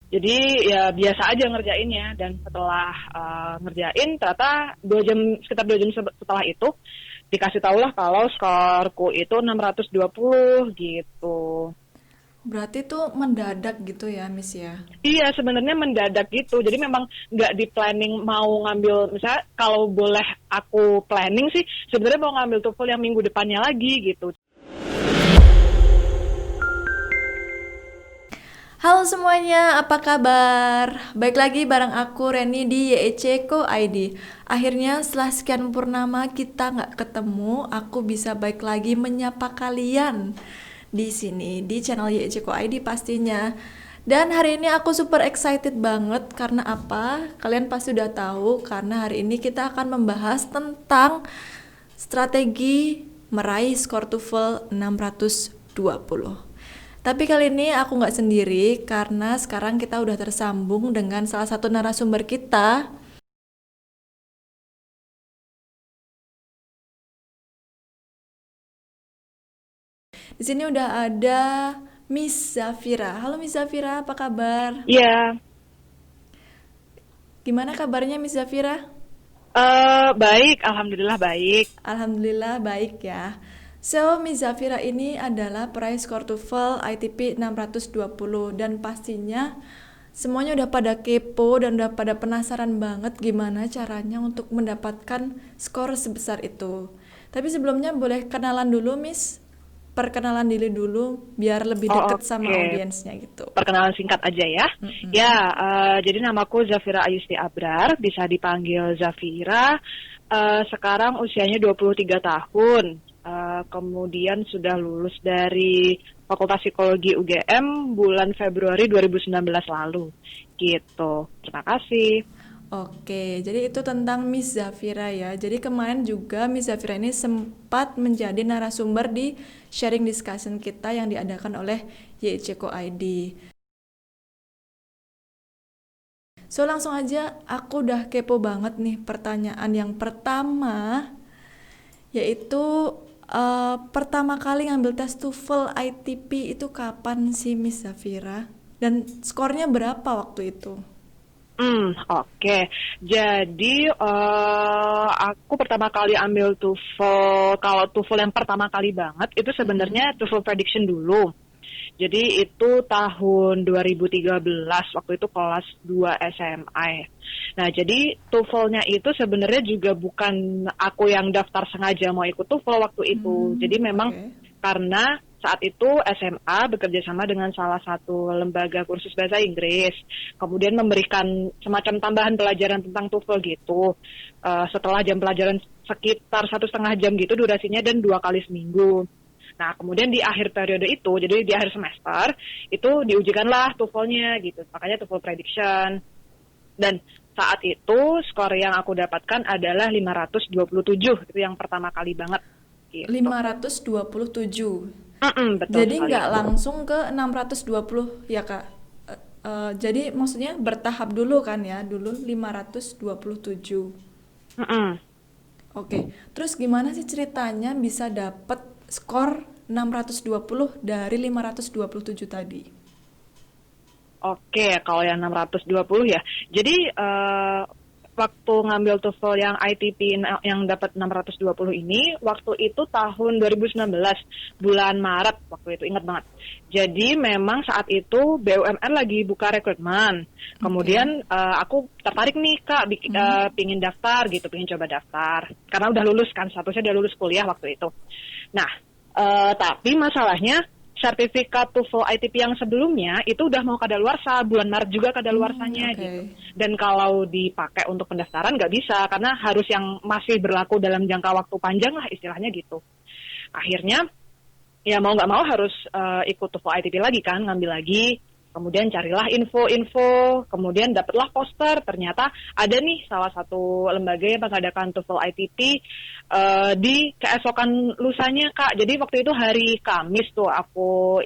Jadi ya biasa aja ngerjainnya, dan setelah ngerjain ternyata sekitar 2 jam setelah itu dikasih tahu lah kalau skorku itu 620 gitu. Berarti tuh mendadak gitu ya, Miss ya? Iya, sebenarnya mendadak gitu. Jadi memang nggak di planning mau ngambil, misalnya kalau boleh aku planning sih, sebenarnya mau ngambil TOEFL yang minggu depannya lagi gitu. Halo semuanya, apa kabar? Baik lagi bareng aku Reni di YEC Ko ID. Akhirnya setelah sekian purnama kita nggak ketemu, aku bisa baik lagi menyapa kalian di sini di channel YEC Ko ID pastinya. Dan hari ini aku super excited banget karena apa? Kalian pasti udah tahu karena hari ini kita akan membahas tentang strategi meraih skor TOEFL 620. Tapi kali ini aku nggak sendiri karena sekarang kita udah tersambung dengan salah satu narasumber kita. Di sini udah ada Miss Zafira. Halo Miss Zafira, apa kabar? Iya, Gimana kabarnya Miss Zafira? baik, alhamdulillah baik. Alhamdulillah baik ya. So, Miss Zafira ini adalah peraih skor TOEFL ITP 620 dan pastinya semuanya udah pada kepo dan udah pada penasaran banget gimana caranya untuk mendapatkan skor sebesar itu. Tapi sebelumnya boleh kenalan dulu, Miss. Perkenalan diri dulu biar lebih Oh, deket sama oke. audiensnya gitu. Perkenalan singkat aja ya. Ya, jadi namaku Zafira Ayusti Abrar, bisa dipanggil Zafira. Sekarang usianya 23 tahun. Kemudian sudah lulus dari Fakultas Psikologi UGM bulan Februari 2019 lalu. Gitu. Terima kasih. Oke, jadi itu tentang Miss Zafira ya. Jadi kemarin juga Miss Zafira ini sempat menjadi narasumber di sharing discussion kita yang diadakan oleh YCKO ID. So langsung aja, aku udah kepo banget nih pertanyaan yang pertama, yaitu pertama kali ngambil tes TOEFL ITP itu kapan sih Miss Zafira? Dan skornya berapa waktu itu? Oke. Jadi aku pertama kali ambil TOEFL, kalau TOEFL yang pertama kali banget itu sebenarnya TOEFL prediction dulu. Jadi itu tahun 2013, waktu itu kelas 2 SMA. Nah, jadi TOEFL-nya itu sebenarnya juga bukan aku yang daftar sengaja mau ikut TOEFL waktu itu. Jadi memang Oke. karena saat itu SMA bekerja sama dengan salah satu lembaga kursus bahasa Inggris, kemudian memberikan semacam tambahan pelajaran tentang TOEFL gitu. Setelah jam pelajaran sekitar 1,5 jam gitu durasinya, dan 2 kali seminggu. Nah, kemudian di akhir periode itu, jadi di akhir semester, itu diujikanlah TOEFL-nya gitu. Makanya TOEFL prediction. Dan saat itu skor yang aku dapatkan adalah 527. Itu yang pertama kali banget gitu. 527. Betul Jadi sekali. nggak langsung ke 620 ya Kak? Jadi maksudnya bertahap dulu kan ya, dulu 527. Mm-mm. Oke, terus gimana sih ceritanya bisa dapet skor 620 dari 527 tadi? Oke, kalau yang 620 ya. Jadi waktu ngambil TOEFL yang ITP yang dapat 620 ini, waktu itu tahun 2019, bulan Maret waktu itu, ingat banget. Jadi memang saat itu BUMN lagi buka rekrutmen. Oke. Kemudian aku tertarik nih Kak, pingin daftar gitu, pingin coba daftar. Karena udah lulus kan, statusnya udah lulus kuliah waktu itu. Nah, tapi masalahnya sertifikat TOEFL ITP yang sebelumnya itu udah mau kadaluarsa, bulan Maret juga kadaluarsanya Oke. gitu. Dan kalau dipakai untuk pendaftaran nggak bisa, karena harus yang masih berlaku dalam jangka waktu panjang lah istilahnya gitu. Akhirnya ya mau nggak mau harus ikut TOEFL ITP lagi kan, ngambil lagi. Kemudian carilah info-info, kemudian dapatlah poster. Ternyata ada nih salah satu lembaga yang mengadakan TOEFL ITP di keesokan lusanya Kak. Jadi waktu itu hari Kamis tuh aku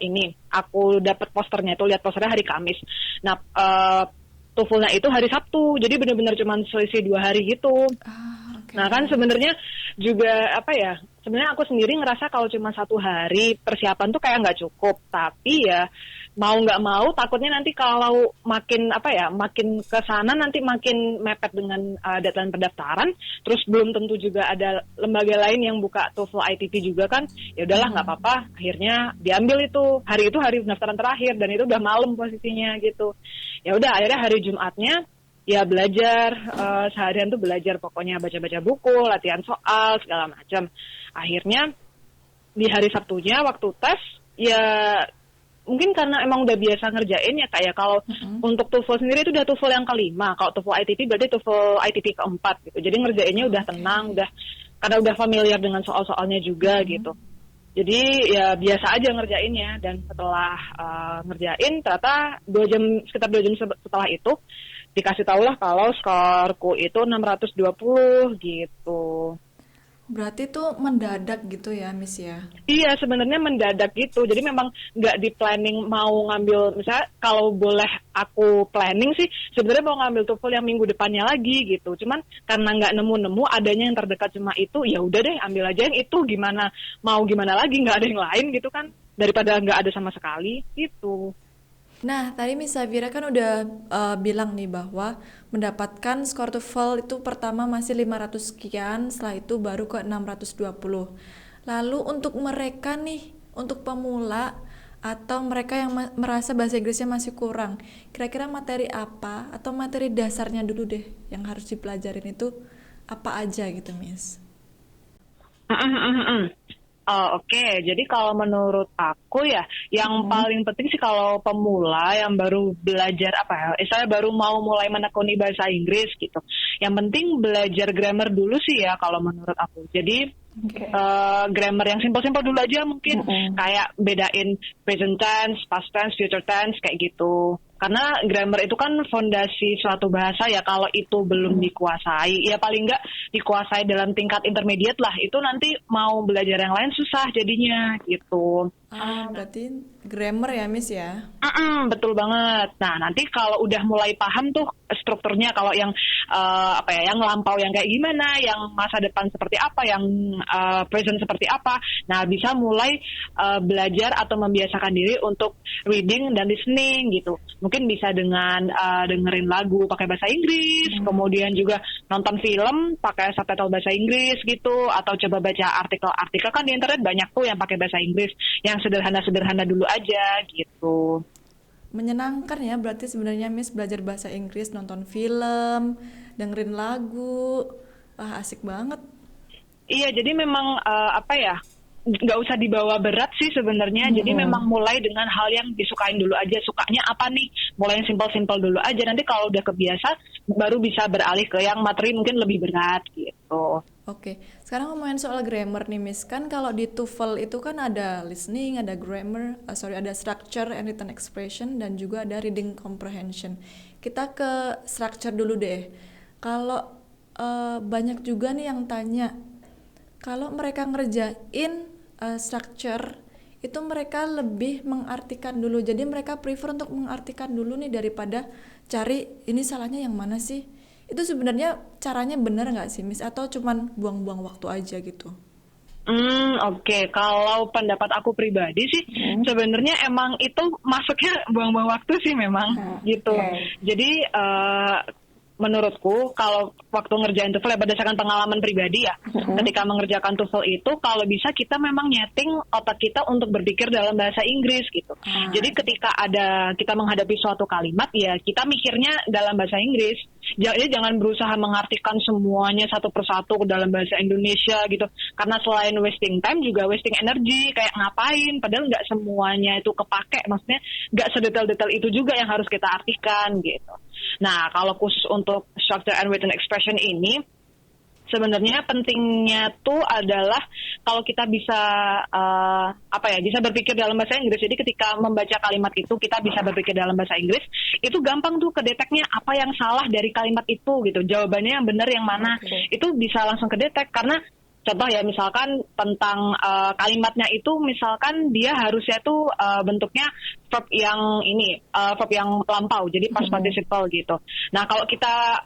dapat posternya tuh, lihat posternya hari Kamis. Nah, TOEFL-nya itu hari Sabtu. Jadi benar-benar cuma selisih 2 hari gitu. Ah, Nah oke. kan sebenarnya juga apa ya, sebenarnya aku sendiri ngerasa kalau cuma 1 hari persiapan tuh kayak nggak cukup. Tapi ya mau nggak mau takutnya nanti kalau makin makin ke sana nanti makin mepet dengan deadline pendaftaran, terus belum tentu juga ada lembaga lain yang buka TOEFL ITP juga kan. Ya udahlah, nggak apa-apa, akhirnya diambil itu hari pendaftaran terakhir dan itu udah malam posisinya gitu. Ya udah, akhirnya hari Jumatnya ya belajar, seharian tuh belajar, pokoknya baca-baca buku, latihan soal segala macam. Akhirnya di hari Sabtunya waktu tes ya mungkin karena emang udah biasa ngerjain ya, kayak kalau untuk TOEFL sendiri itu udah TOEFL yang kelima, kalau TOEFL ITP berarti TOEFL ITP keempat gitu. Jadi ngerjainnya udah tenang, karena udah familiar dengan soal-soalnya juga gitu. Jadi ya biasa aja ngerjainnya, dan setelah ngerjain ternyata sekitar 2 jam setelah itu dikasih tahu lah kalau skorku itu 620 gitu. Berarti tuh mendadak gitu ya, Miss ya? Iya, sebenarnya mendadak gitu. Jadi memang nggak di planning mau ngambil, misalnya kalau boleh aku planning sih, sebenarnya mau ngambil TOEFL yang minggu depannya lagi gitu. Cuman karena nggak nemu-nemu, adanya yang terdekat cuma itu, ya udah deh ambil aja yang itu, gimana lagi, nggak ada yang lain gitu kan, daripada nggak ada sama sekali gitu. Nah, tadi Miss Safira kan udah bilang nih bahwa mendapatkan skor TOEFL itu pertama masih 500 sekian, setelah itu baru ke 620. Lalu untuk mereka nih, untuk pemula atau mereka yang merasa bahasa Inggrisnya masih kurang, kira-kira materi apa atau materi dasarnya dulu deh yang harus dipelajarin itu apa aja gitu, Miss? Oh, oke. Jadi kalau menurut aku ya, yang paling penting sih kalau pemula yang baru belajar saya baru mau mulai menekuni bahasa Inggris gitu. Yang penting belajar grammar dulu sih ya kalau menurut aku. Jadi grammar yang simpel-simpel dulu aja mungkin, kayak bedain present tense, past tense, future tense kayak gitu. Karena grammar itu kan fondasi suatu bahasa ya, kalau itu belum dikuasai, ya paling nggak dikuasai dalam tingkat intermediate lah, itu nanti mau belajar yang lain susah jadinya gitu. Berarti grammar ya, Miss ya? Betul banget. Nah, nanti kalau udah mulai paham tuh strukturnya, kalau yang yang lampau yang kayak gimana, yang masa depan seperti apa, yang present seperti apa. Nah, bisa mulai belajar atau membiasakan diri untuk reading dan listening gitu. Mungkin bisa dengan dengerin lagu pakai bahasa Inggris, kemudian juga nonton film pakai subtitle bahasa Inggris gitu, atau coba baca artikel-artikel kan di internet banyak tuh yang pakai bahasa Inggris, yang sederhana-sederhana dulu aja gitu. Menyenangkan ya berarti sebenarnya Miss belajar bahasa Inggris, nonton film, dengerin lagu. Wah, asik banget. Iya, jadi memang nggak usah dibawa berat sih sebenarnya. Jadi memang mulai dengan hal yang disukain dulu aja. Sukanya apa nih? Mulai yang simpel-simpel dulu aja. Nanti kalau udah kebiasa, baru bisa beralih ke yang materi mungkin lebih berat gitu. Oke, sekarang ngomongin soal grammar nih Miss. Kan kalau di TOEFL itu kan ada listening, ada grammar, ada structure and written expression, dan juga ada reading comprehension. Kita ke structure dulu deh. Kalau banyak juga nih yang tanya, kalau mereka ngerjain structure itu mereka lebih mengartikan dulu. Jadi mereka prefer untuk mengartikan dulu nih daripada cari ini salahnya yang mana sih. Itu sebenarnya caranya benar nggak sih, Miss? Atau cuman buang-buang waktu aja gitu? Oke. Kalau pendapat aku pribadi sih, sebenarnya emang itu masuknya buang-buang waktu sih memang gitu. Jadi menurutku kalau waktu ngerjain TOEFL ya, berdasarkan pengalaman pribadi ya, ketika mengerjakan TOEFL itu kalau bisa kita memang nyeting otak kita untuk berpikir dalam bahasa Inggris gitu. Jadi ketika kita menghadapi suatu kalimat ya kita mikirnya dalam bahasa Inggris. Jadi jangan berusaha mengartikan semuanya satu persatu ke dalam bahasa Indonesia gitu. Karena selain wasting time juga wasting energy, kayak ngapain padahal nggak semuanya itu kepake, maksudnya nggak sedetail-detail itu juga yang harus kita artikan gitu. Nah, kalau khusus untuk structure and written expression ini, sebenarnya pentingnya tuh adalah kalau kita bisa bisa berpikir dalam bahasa Inggris. Jadi ketika membaca kalimat itu kita bisa berpikir dalam bahasa Inggris, itu gampang tuh kedeteknya apa yang salah dari kalimat itu gitu. Jawabannya yang benar yang mana. Itu bisa langsung kedetek karena contoh ya, misalkan tentang kalimatnya itu, misalkan dia harusnya tuh bentuknya verb yang lampau, jadi past participle gitu. Nah, kalau kita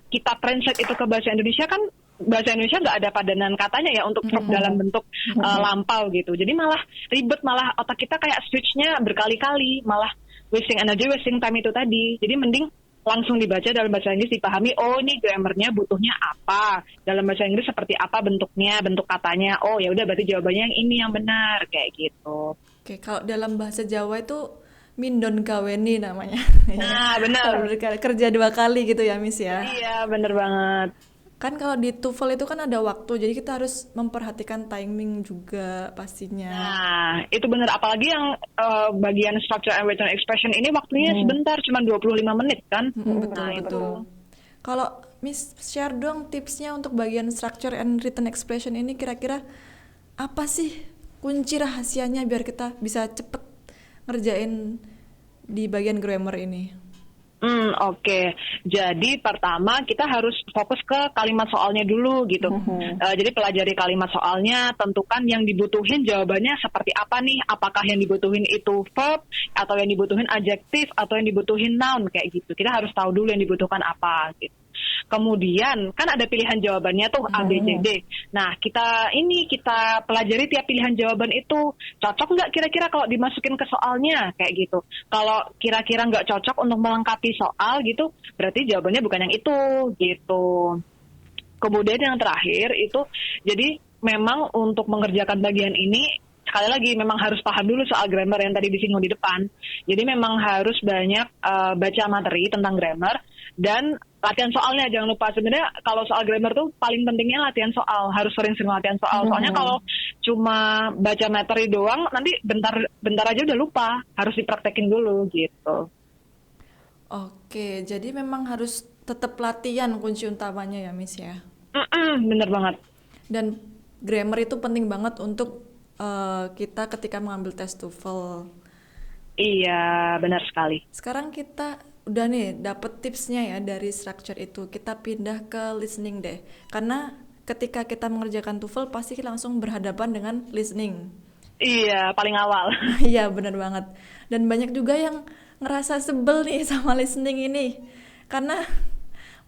kita translate itu ke bahasa Indonesia kan bahasa Indonesia nggak ada padanan katanya ya untuk verb dalam bentuk lampau gitu. Jadi malah ribet, malah otak kita kayak switch-nya berkali-kali, malah wasting energy, wasting time itu tadi. Jadi mending langsung dibaca dalam bahasa Inggris, dipahami, oh ini grammarnya butuhnya apa, dalam bahasa Inggris seperti apa bentuknya, bentuk katanya, oh ya udah berarti jawabannya yang ini yang benar, kayak gitu. Oke, kalau dalam bahasa Jawa itu mindon gaweni namanya. Nah, Kalau benar. kerja 2 kali gitu ya, Miss ya. Iya, bener banget. Kan kalau di TOEFL itu kan ada waktu, jadi kita harus memperhatikan timing juga pastinya. Nah, itu benar. Apalagi yang bagian structure and written expression ini waktunya sebentar, cuma 25 menit kan. Betul, Nah, betul. itu. Kalau Miss share dong tipsnya untuk bagian structure and written expression ini, kira-kira apa sih kunci rahasianya biar kita bisa cepet ngerjain di bagian grammar ini? Oke. Jadi pertama kita harus fokus ke kalimat soalnya dulu gitu. Jadi pelajari kalimat soalnya, tentukan yang dibutuhin jawabannya seperti apa nih. Apakah yang dibutuhin itu verb, atau yang dibutuhin adjektif, atau yang dibutuhin noun kayak gitu. Kita harus tahu dulu yang dibutuhkan apa gitu. Kemudian kan ada pilihan jawabannya tuh A, B, C, D. Nah kita pelajari tiap pilihan jawaban itu cocok nggak kira-kira kalau dimasukin ke soalnya kayak gitu. Kalau kira-kira nggak cocok untuk melengkapi soal gitu, berarti jawabannya bukan yang itu gitu. Kemudian yang terakhir itu, jadi memang untuk mengerjakan bagian ini sekali lagi memang harus paham dulu soal grammar yang tadi disinggung di depan. Jadi memang harus banyak baca materi tentang grammar dan latihan soalnya. Jangan lupa, sebenarnya kalau soal grammar tuh paling pentingnya latihan soal, harus sering-sering latihan soal. Soalnya kalau cuma baca materi doang nanti bentar aja udah lupa, harus dipraktekin dulu gitu. Oke, jadi memang harus tetap latihan kunci utamanya ya, Miss ya. Bener banget. Dan grammar itu penting banget untuk kita ketika mengambil tes TOEFL. Iya, benar sekali. Sekarang kita udah nih dapet tipsnya ya dari structure itu. Kita pindah ke listening deh. Karena ketika kita mengerjakan TOEFL pasti langsung berhadapan dengan listening. Iya, paling awal. Iya, benar banget. Dan banyak juga yang ngerasa sebel nih sama listening ini. Karena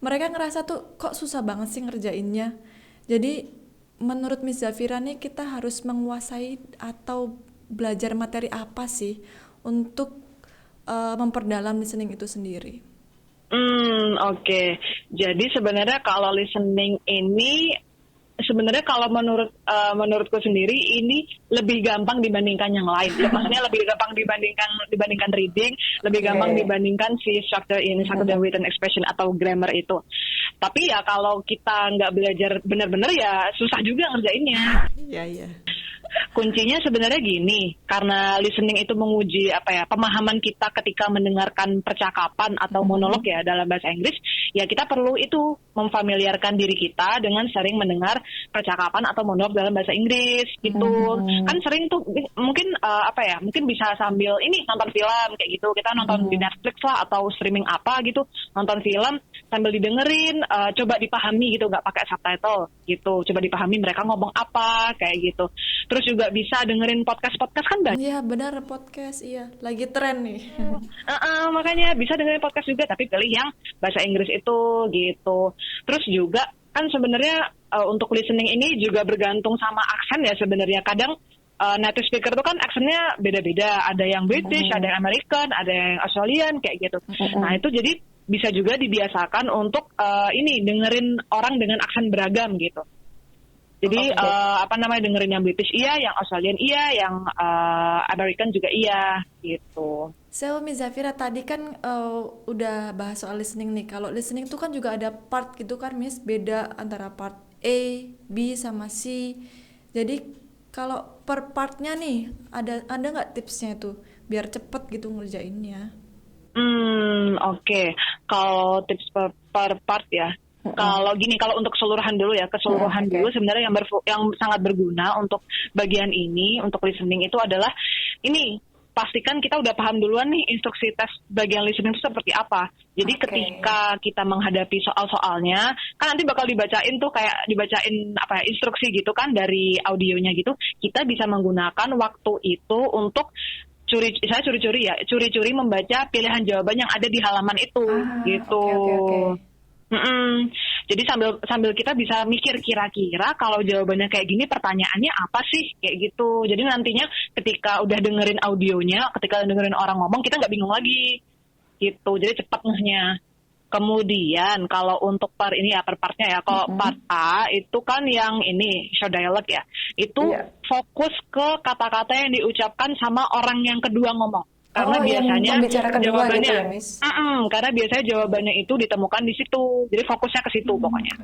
mereka ngerasa tuh kok susah banget sih ngerjainnya. Jadi menurut Miss Zafira nih kita harus menguasai atau belajar materi apa sih untuk memperdalam listening itu sendiri? Oke. Jadi sebenarnya kalau listening ini sebenarnya kalau menurutku sendiri ini lebih gampang dibandingkan yang lain. Maksudnya lebih gampang dibandingkan reading, lebih gampang dibandingkan si structure written expression atau grammar itu. Tapi ya kalau kita nggak belajar benar-benar ya susah juga ngerjainnya. Iya. Kuncinya sebenarnya gini, karena listening itu menguji pemahaman kita ketika mendengarkan percakapan atau monolog ya dalam bahasa Inggris, ya kita perlu itu memfamiliarkan diri kita dengan sering mendengar percakapan atau monolog dalam bahasa Inggris gitu. Kan sering tuh mungkin mungkin bisa sambil ini nonton film kayak gitu, kita nonton di Netflix lah atau streaming apa gitu, nonton film sambil didengerin, coba dipahami gitu, nggak pakai subtitle gitu, coba dipahami mereka ngomong apa kayak gitu. Terus juga bisa dengerin podcast kan banyak. Iya benar, podcast iya lagi tren nih. Makanya bisa dengerin podcast juga, tapi pilih yang bahasa Inggris itu gitu. Terus juga kan sebenarnya untuk listening ini juga bergantung sama aksen ya sebenarnya. Kadang native speaker tuh kan aksennya beda-beda. Ada yang British, ada yang American, ada yang Australian kayak gitu. Nah itu jadi bisa juga dibiasakan untuk dengerin orang dengan aksen beragam gitu. Jadi dengerin yang British iya, yang Australian iya, yang American juga iya gitu. So Miss Zafira tadi kan udah bahas soal listening nih. Kalau listening tuh kan juga ada part gitu kan Miss, beda antara part A, B sama C. Jadi kalau per partnya nih ada nggak tipsnya tuh biar cepet gitu ngerjainnya? Oke. Kalau tips per part ya. Kalau untuk keseluruhan dulu ya, dulu sebenarnya yang sangat berguna untuk bagian ini, untuk listening itu adalah ini, pastikan kita udah paham duluan nih instruksi tes bagian listening itu seperti apa. Jadi ketika kita menghadapi soal-soalnya, kan nanti bakal dibacain instruksi gitu kan dari audionya gitu. Kita bisa menggunakan waktu itu untuk curi-curi membaca pilihan jawaban yang ada di halaman itu gitu. Okay. Jadi sambil kita bisa mikir kira-kira kalau jawabannya kayak gini pertanyaannya apa sih kayak gitu. Jadi nantinya ketika udah dengerin audionya, ketika dengerin orang ngomong kita nggak bingung lagi gitu. Jadi cepet ngehnya. Kemudian kalau untuk per ini ya per partnya ya, kalau part A itu kan yang ini show dialog ya, itu fokus ke kata-kata yang diucapkan sama orang yang kedua ngomong. Karena biasanya jawabannya, gitu ya, Miss? Karena biasanya jawabannya itu ditemukan di situ, jadi fokusnya ke situ pokoknya.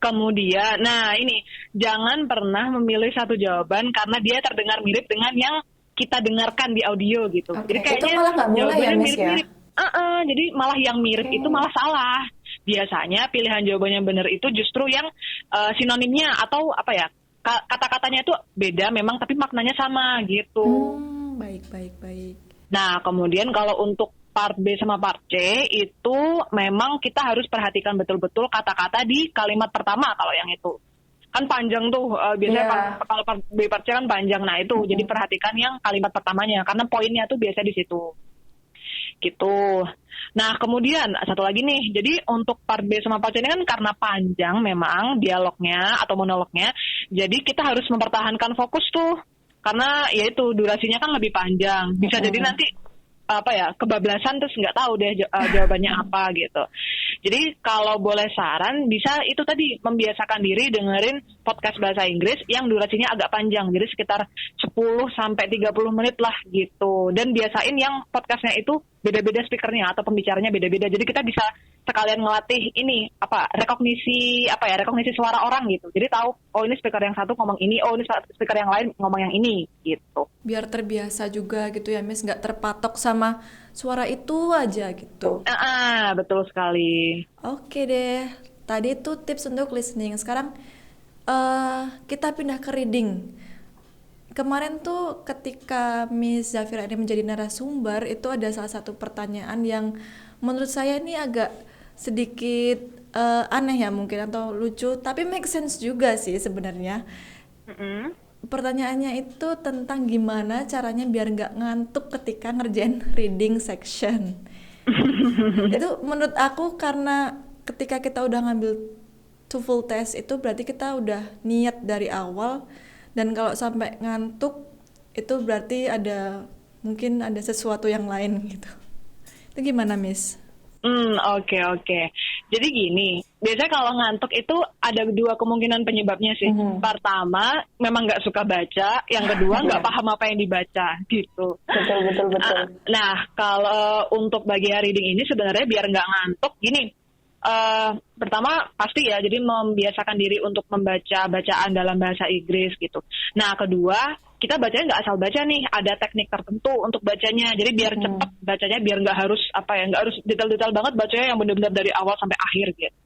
Kemudian, nah ini jangan pernah memilih satu jawaban karena dia terdengar mirip dengan yang kita dengarkan di audio gitu. Jadi kayaknya itu malah nggak boleh jawabannya ya, Miss, mirip-mirip. Jadi malah yang mirip itu malah salah. Biasanya pilihan jawaban yang benar itu justru yang sinonimnya atau apa ya, kata-katanya itu beda memang tapi maknanya sama gitu. Baik. Nah kemudian kalau untuk part B sama part C itu memang kita harus perhatikan betul-betul kata-kata di kalimat pertama kalau yang itu. Kan panjang tuh, biasanya kalau part B part C kan panjang. Nah itu jadi perhatikan yang kalimat pertamanya karena poinnya tuh biasa di situ. Gitu. Nah kemudian satu lagi nih, jadi untuk part B sama part C ini kan karena panjang memang dialognya atau monolognya, jadi kita harus mempertahankan fokus tuh, karena ya itu durasinya kan lebih panjang, bisa jadi nanti apa ya kebablasan terus nggak tahu deh jawabannya apa gitu. Jadi kalau boleh saran bisa itu tadi membiasakan diri dengerin podcast bahasa Inggris yang durasinya agak panjang, jadi sekitar 10 sampai 30 menit lah gitu. Dan biasain yang podcastnya itu beda-beda speakernya atau pembicaranya beda-beda. Jadi kita bisa sekalian ngelatih ini rekognisi suara orang gitu. Jadi tahu oh ini speaker yang satu ngomong ini, oh ini speaker yang lain ngomong yang ini gitu. Biar terbiasa juga gitu ya, Miss, nggak terpatok sama suara itu aja gitu. Betul sekali. Oke deh, tadi itu tips untuk listening. Sekarang kita pindah ke reading. Kemarin tuh ketika Miss Zafira ini menjadi narasumber, itu ada salah satu pertanyaan yang menurut saya ini agak sedikit aneh ya mungkin atau lucu, tapi make sense juga sih sebenarnya. Pertanyaannya itu tentang gimana caranya biar nggak ngantuk ketika ngerjain reading section. Itu menurut aku karena ketika kita udah ngambil TOEFL test itu berarti kita udah niat dari awal, dan kalau sampai ngantuk itu berarti mungkin ada sesuatu yang lain gitu. Itu gimana, Miss? Oke. Jadi gini, biasanya kalau ngantuk itu ada dua kemungkinan penyebabnya sih. Pertama, memang nggak suka baca. Yang kedua, nggak paham apa yang dibaca gitu. Betul. Nah, kalau untuk bagian reading ini sebenarnya biar nggak ngantuk, gini. Pertama pasti ya, jadi membiasakan diri untuk membaca bacaan dalam bahasa Inggris gitu. Nah, kedua kita bacanya nggak asal baca nih, ada teknik tertentu untuk bacanya. Jadi biar cepat bacanya, biar nggak harus detail-detail banget bacanya yang benar-benar dari awal sampai akhir gitu.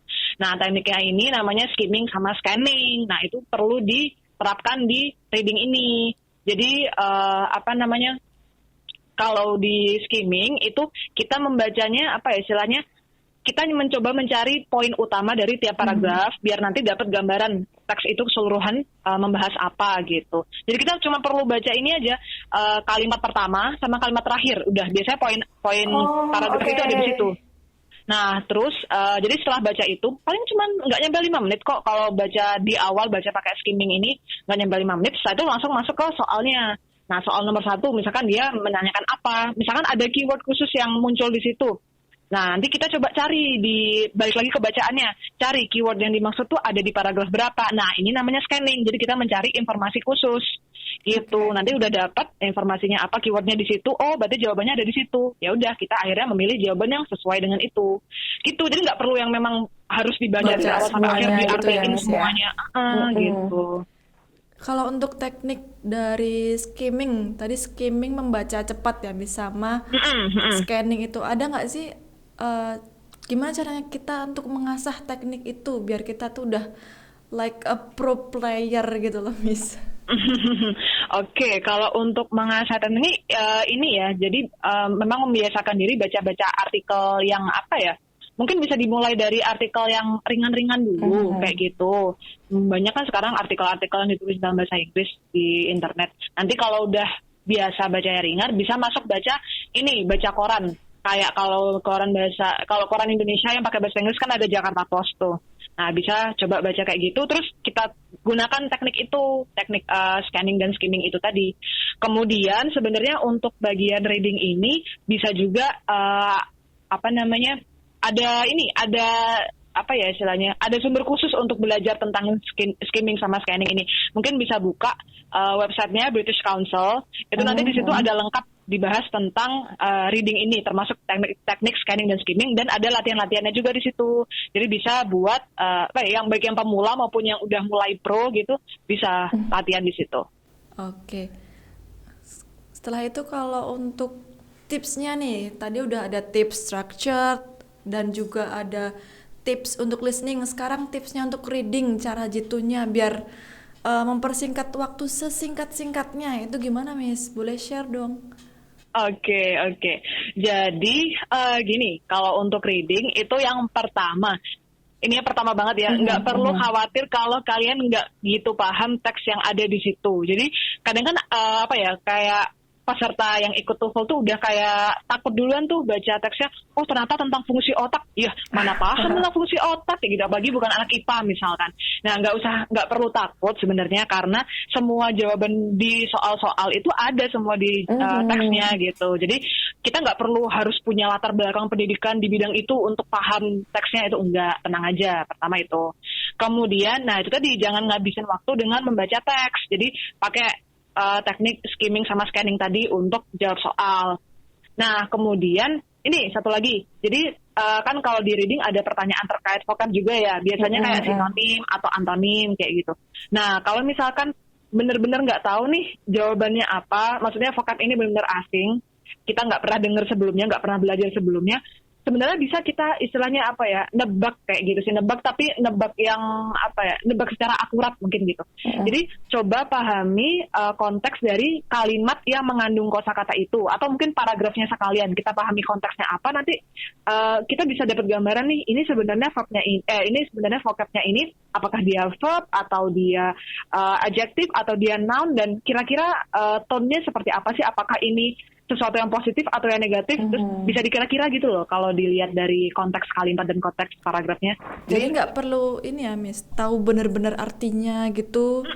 Nah, tekniknya ini namanya skimming sama scanning. Nah, itu perlu diterapkan di reading ini. Jadi kalau di skimming itu kita membacanya istilahnya kita mencoba mencari poin utama dari tiap paragraf biar nanti dapat gambaran teks itu keseluruhan membahas apa gitu. Jadi kita cuma perlu baca ini aja, kalimat pertama sama kalimat terakhir. Udah biasanya poin paragraf itu ada di situ. Nah terus jadi setelah baca itu paling cuma nggak nyampe 5 menit kok. Kalau baca di awal baca pakai skimming ini nggak nyampe 5 menit. Setelah itu langsung masuk ke soalnya. Nah soal nomor 1 misalkan dia menanyakan apa, misalkan ada keyword khusus yang muncul di situ. Nah, nanti kita coba cari balik lagi ke bacaannya, cari keyword yang dimaksud tuh ada di paragraf berapa. Nah, ini namanya scanning. Jadi kita mencari informasi khusus. Gitu. Nanti udah dapat informasinya apa, keywordnya di situ. Oh, berarti jawabannya ada di situ. Ya udah, kita akhirnya memilih jawaban yang sesuai dengan itu. Gitu. Jadi nggak perlu yang memang harus dibaca dari awal sampai akhir diartiin gitu semuanya. Gitu. Kalau untuk teknik dari skimming, tadi skimming membaca cepat ya, sama scanning itu ada nggak sih? Gimana caranya kita untuk mengasah teknik itu biar kita tuh udah like a pro player gitu loh, Miss? Oke, kalau untuk mengasah teknik ini ya, jadi memang membiasakan diri baca-baca artikel yang mungkin bisa dimulai dari artikel yang ringan-ringan dulu, kayak gitu. Banyak kan sekarang artikel-artikel yang ditulis dalam bahasa Inggris di internet. Nanti kalau udah biasa baca ringan, bisa masuk baca koran. Kayak kalau koran Indonesia yang pakai bahasa Inggris kan ada Jakarta Post tuh. Nah, bisa coba baca kayak gitu, terus kita gunakan teknik scanning dan skimming itu tadi. Kemudian sebenarnya untuk bagian reading ini bisa juga ada apa ya istilahnya, ada sumber khusus untuk belajar tentang skimming sama scanning ini. Mungkin bisa buka websitenya British Council, itu nanti di situ ada lengkap dibahas tentang reading ini, termasuk teknik scanning dan skimming, dan ada latihan-latihannya juga di situ. Jadi bisa buat yang baik yang pemula maupun yang udah mulai pro gitu, bisa latihan di situ. Oke. Setelah itu kalau untuk tipsnya nih, tadi udah ada tips structure dan juga ada tips untuk listening. Sekarang tipsnya untuk reading, cara jitunya biar mempersingkat waktu sesingkat-singkatnya. Itu gimana, Miss? Boleh share dong? Oke. Jadi gini, kalau untuk reading itu yang pertama. Ini yang pertama banget ya, nggak perlu khawatir kalau kalian nggak gitu paham teks yang ada di situ. Jadi kadang kan kayak peserta yang ikut TOEFL tuh udah kayak takut duluan tuh baca teksnya, oh ternyata tentang fungsi otak, ya mana paham tentang fungsi otak kayak gitu, apalagi bukan anak IPA misalkan. Nah nggak perlu takut sebenarnya, karena semua jawaban di soal-soal itu ada semua di teksnya gitu. Jadi kita nggak perlu harus punya latar belakang pendidikan di bidang itu untuk paham teksnya, itu enggak, tenang aja. Pertama itu. Kemudian, nah itu tadi, jangan ngabisin waktu dengan membaca teks. Jadi pakai teknik skimming sama scanning tadi untuk jawab soal. Nah, kemudian ini satu lagi. Jadi kan kalau di reading ada pertanyaan terkait vocab juga ya. Biasanya kayak sinonim atau antonim kayak gitu. Nah, kalau misalkan benar-benar nggak tahu nih jawabannya apa, maksudnya vocab ini benar-benar asing, kita nggak pernah dengar sebelumnya, nggak pernah belajar sebelumnya, sebenarnya bisa kita istilahnya nebak kayak gitu sih, tapi nebak yang nebak secara akurat mungkin gitu. Jadi coba pahami konteks dari kalimat yang mengandung kosakata itu, atau mungkin paragrafnya sekalian. Kita pahami konteksnya apa, nanti kita bisa dapat gambaran nih, ini sebenarnya vocabnya ini apakah dia verb atau dia adjective atau dia noun, dan kira-kira tone-nya seperti apa sih, apakah ini sesuatu yang positif atau yang negatif, terus bisa dikira-kira gitu loh kalau dilihat dari konteks kalimat dan konteks paragrafnya. Jadi nggak perlu ini ya, Miss, tahu benar-benar artinya gitu.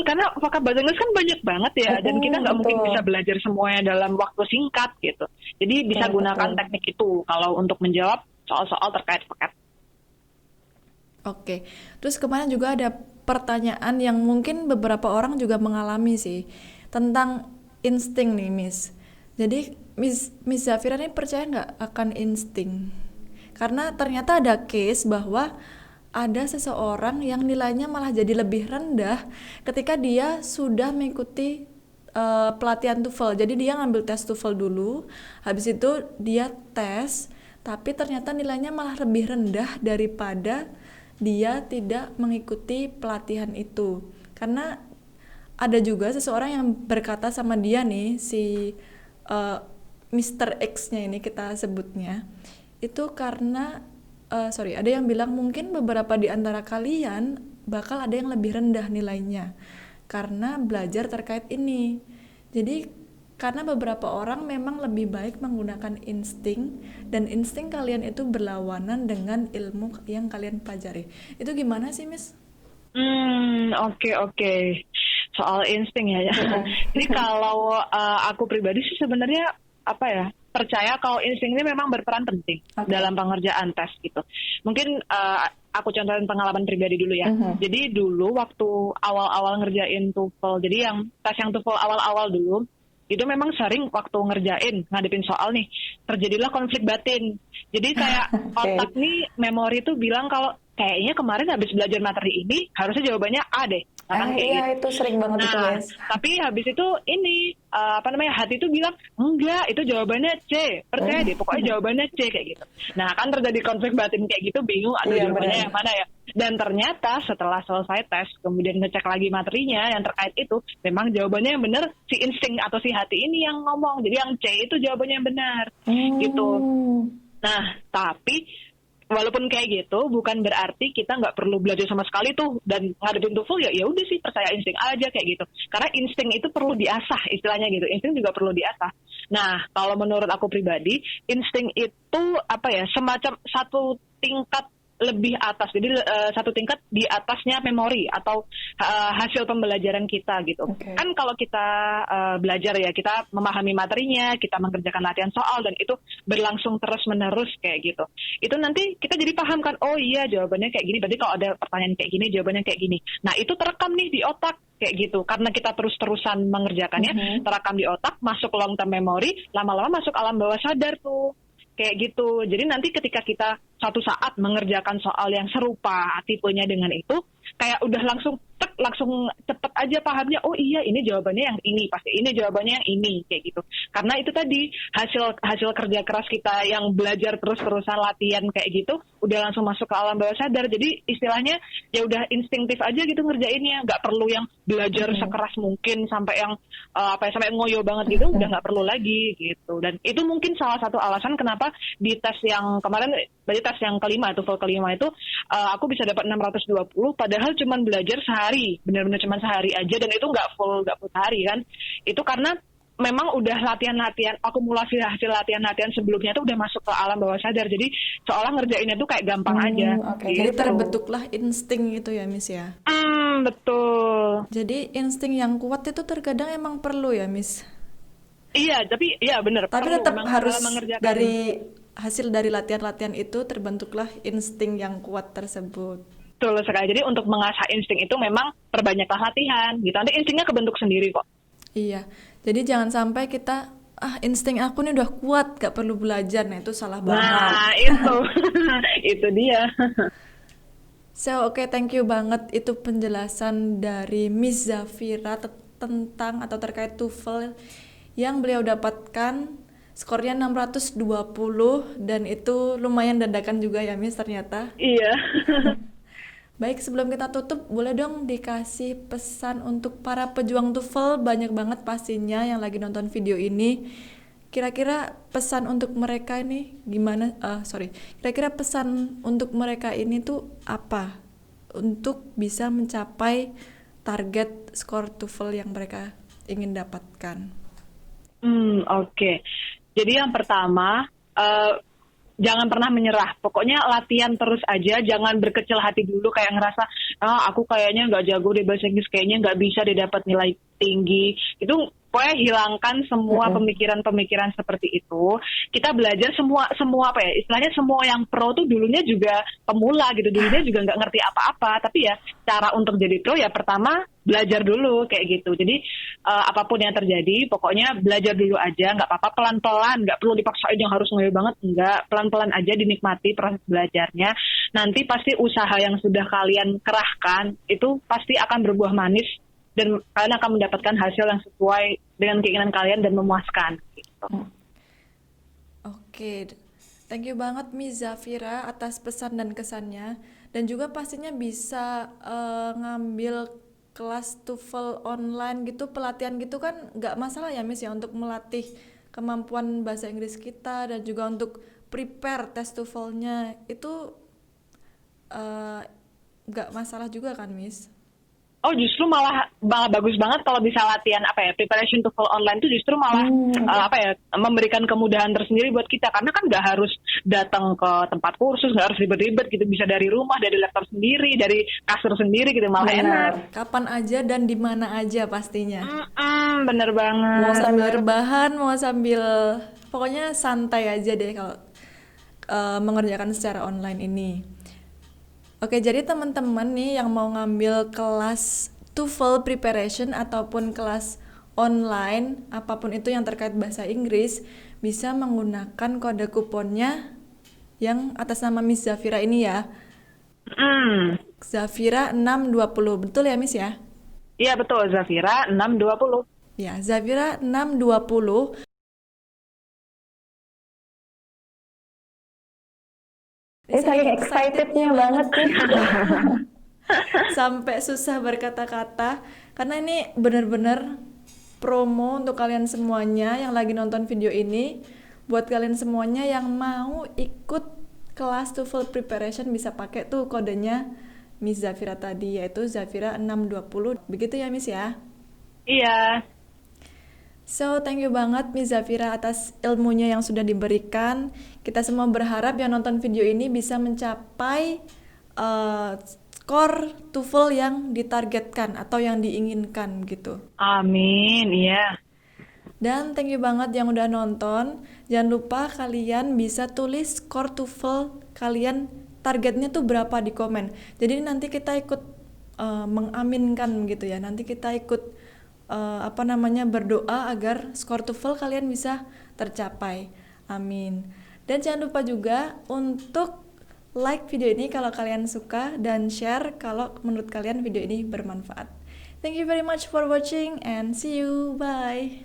Karena vocab bahasa Inggris kan banyak banget ya, dan kita nggak mungkin bisa belajar semuanya dalam waktu singkat gitu. Jadi bisa gunakan teknik itu kalau untuk menjawab soal-soal terkait vocab. Oke, terus kemarin juga ada pertanyaan yang mungkin beberapa orang juga mengalami sih, tentang insting nih, Miss. Jadi Miss Zafira ini percaya nggak akan insting? Karena ternyata ada case bahwa ada seseorang yang nilainya malah jadi lebih rendah ketika dia sudah mengikuti pelatihan TOEFL. Jadi dia ngambil tes TOEFL dulu, habis itu dia tes, tapi ternyata nilainya malah lebih rendah daripada dia tidak mengikuti pelatihan itu. Karena ada juga seseorang yang berkata sama dia nih, si Mr. X-nya ini kita sebutnya, itu karena ada yang bilang mungkin beberapa di antara kalian bakal ada yang lebih rendah nilainya karena belajar terkait ini. Jadi karena beberapa orang memang lebih baik menggunakan insting, dan insting kalian itu berlawanan dengan ilmu yang kalian pelajari. Itu gimana sih, Miss? Oke. Soal insting ya. Jadi kalau aku pribadi sih sebenarnya percaya kalau insting ini memang berperan penting dalam pengerjaan tes gitu. Mungkin aku contohin pengalaman pribadi dulu ya. Jadi dulu waktu awal-awal ngerjain TOEFL, jadi yang tes yang TOEFL awal-awal dulu, itu memang sering waktu ngadepin soal nih, terjadilah konflik batin. Jadi kayak otak nih, memori tuh bilang kalau kayaknya kemarin habis belajar materi ini harusnya jawabannya A deh. Iya, itu sering banget itu, Mas. Tapi habis itu ini hati itu bilang enggak, itu jawabannya C. Percaya deh, pokoknya jawabannya C kayak gitu. Nah, kan terjadi konflik batin kayak gitu, bingung jawabannya yang mana ya. Dan ternyata setelah selesai tes, kemudian ngecek lagi materinya yang terkait itu, memang jawabannya yang benar si insting atau si hati ini yang ngomong. Jadi yang C itu jawabannya yang benar. Gitu. Nah, tapi walaupun kayak gitu, bukan berarti kita nggak perlu belajar sama sekali tuh dan ngadepin TOEFL ya udah sih percaya insting aja kayak gitu. Karena insting itu perlu diasah istilahnya gitu. Insting juga perlu diasah. Nah, kalau menurut aku pribadi, insting itu apa ya semacam satu tingkat lebih atas. Jadi satu tingkat di atasnya memori atau hasil pembelajaran kita gitu. Oke. Kan kalau kita belajar ya, kita memahami materinya, kita mengerjakan latihan soal dan itu berlangsung terus-menerus kayak gitu. Itu nanti kita jadi paham kan, oh iya jawabannya kayak gini, berarti kalau ada pertanyaan kayak gini, jawabannya kayak gini. Nah itu terekam nih di otak kayak gitu. Karena kita terus-terusan mengerjakannya, terekam di otak, masuk long term memory, lama-lama masuk alam bawah sadar tuh. Kayak gitu. Jadi nanti ketika kita satu saat mengerjakan soal yang serupa tipenya dengan itu, kayak udah langsung cepet aja pahamnya, oh iya ini jawabannya yang ini, pasti ini jawabannya yang ini, kayak gitu. Karena itu tadi hasil kerja keras kita yang belajar terus-terusan latihan kayak gitu, udah langsung masuk ke alam bawah sadar. Jadi istilahnya ya udah instingtif aja gitu ngerjainnya, nggak perlu yang belajar sekeras mungkin sampai yang sampai ngoyo banget gitu, udah nggak perlu lagi gitu. Dan itu mungkin salah satu alasan kenapa di tes yang kemarin, berarti tes yang kelima, TOEFL kelima itu aku bisa dapat 620, padahal cuman belajar sehari, benar-benar cuma sehari aja, dan itu nggak full sehari kan. Itu karena memang udah latihan-latihan, akumulasi hasil latihan-latihan sebelumnya itu udah masuk ke alam bawah sadar, jadi seolah ngerjainnya tuh kayak gampang aja. Oke. Jadi Gitu. terbentuklah insting itu ya Miss ya. Betul. Jadi insting yang kuat itu terkadang emang perlu ya Miss. Iya, tapi ya bener. Tapi perlu tetap memang harus dalam mengerjakan. dari hasil dari latihan-latihan itu terbentuklah insting yang kuat tersebut. Betul sekali. Jadi untuk mengasah insting itu memang perbanyaklah latihan gitu. Nanti instingnya kebentuk sendiri kok. Iya. Jadi jangan sampai kita insting aku nih udah kuat, gak perlu belajar. Nah itu salah banget. Nah, itu. Itu dia. So, oke, thank you banget itu penjelasan dari Miss Zafira tentang atau terkait TOEFL yang beliau dapatkan. Skornya 620 dan itu lumayan dadakan juga ya Miss ternyata. Iya. Baik, sebelum kita tutup, boleh dong dikasih pesan untuk para pejuang TOEFL, banyak banget pastinya yang lagi nonton video ini. Kira-kira pesan untuk mereka ini gimana? Kira-kira pesan untuk mereka ini tuh apa? Untuk bisa mencapai target skor TOEFL yang mereka ingin dapatkan. Oke. Jadi yang pertama, jangan pernah menyerah. Pokoknya latihan terus aja, jangan berkecil hati dulu kayak ngerasa, aku kayaknya nggak jago deh bahasa Inggris, kayaknya nggak bisa deh dapat nilai tinggi. Itu pokoknya hilangkan semua pemikiran-pemikiran seperti itu. Kita belajar semua apa ya, istilahnya semua yang pro tuh dulunya juga pemula gitu, dulunya juga nggak ngerti apa-apa. Tapi ya cara untuk jadi pro ya pertama belajar dulu kayak gitu. Jadi apapun yang terjadi, pokoknya belajar dulu aja, nggak apa-apa, pelan-pelan, nggak perlu dipaksain yang harus ngoyo banget, enggak, pelan-pelan aja dinikmati proses belajarnya. Nanti pasti usaha yang sudah kalian kerahkan itu pasti akan berbuah manis dan kalian akan mendapatkan hasil yang sesuai dengan keinginan kalian dan memuaskan. Gitu. Oke, thank you banget Miss Zafira atas pesan dan kesannya, dan juga pastinya bisa ngambil kelas TOEFL online gitu, pelatihan gitu kan nggak masalah ya Miss ya, untuk melatih kemampuan bahasa Inggris kita dan juga untuk prepare tes TOEFL-nya itu nggak masalah juga kan Miss? Oh, justru malah bagus banget kalau bisa latihan preparation TOEFL online itu justru malah memberikan kemudahan tersendiri buat kita, karena kan nggak harus datang ke tempat kursus, nggak harus ribet-ribet gitu, bisa dari rumah, dari laptop sendiri, dari kasur sendiri gitu, malah enak. Kapan aja dan di mana aja pastinya. Bener banget. Mau sambil rebahan, mau sambil pokoknya santai aja deh kalau mengerjakan secara online ini. Oke, jadi teman-teman nih yang mau ngambil kelas TOEFL preparation ataupun kelas online, apapun itu yang terkait bahasa Inggris, bisa menggunakan kode kuponnya yang atas nama Miss Zafira ini ya. Zafira 620, betul ya Miss ya? Iya betul, Zafira 620. Ya, Zafira 620. Saking excitednya banget sih. Sampai susah berkata-kata karena ini benar-benar promo untuk kalian semuanya yang lagi nonton video ini. Buat kalian semuanya yang mau ikut kelas TOEFL preparation bisa pakai tuh kodenya Miss Zafira tadi, yaitu Zafira 620. Begitu ya Miss ya? Iya. So, thank you banget Miss Zafira atas ilmunya yang sudah diberikan. Kita semua berharap yang nonton video ini bisa mencapai skor TOEFL yang ditargetkan atau yang diinginkan gitu. Amin, iya. Dan thank you banget yang udah nonton. Jangan lupa kalian bisa tulis skor TOEFL kalian targetnya tuh berapa di komen. Jadi nanti kita ikut mengaminkan gitu ya. Nanti kita ikut berdoa agar skor TOEFL kalian bisa tercapai. Amin. Dan jangan lupa juga untuk like video ini kalau kalian suka dan share kalau menurut kalian video ini bermanfaat. Thank you very much for watching and see you. Bye.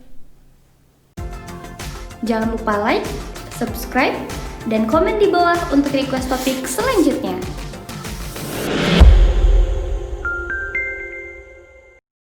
Jangan lupa like, subscribe, dan komen di bawah untuk request topik selanjutnya.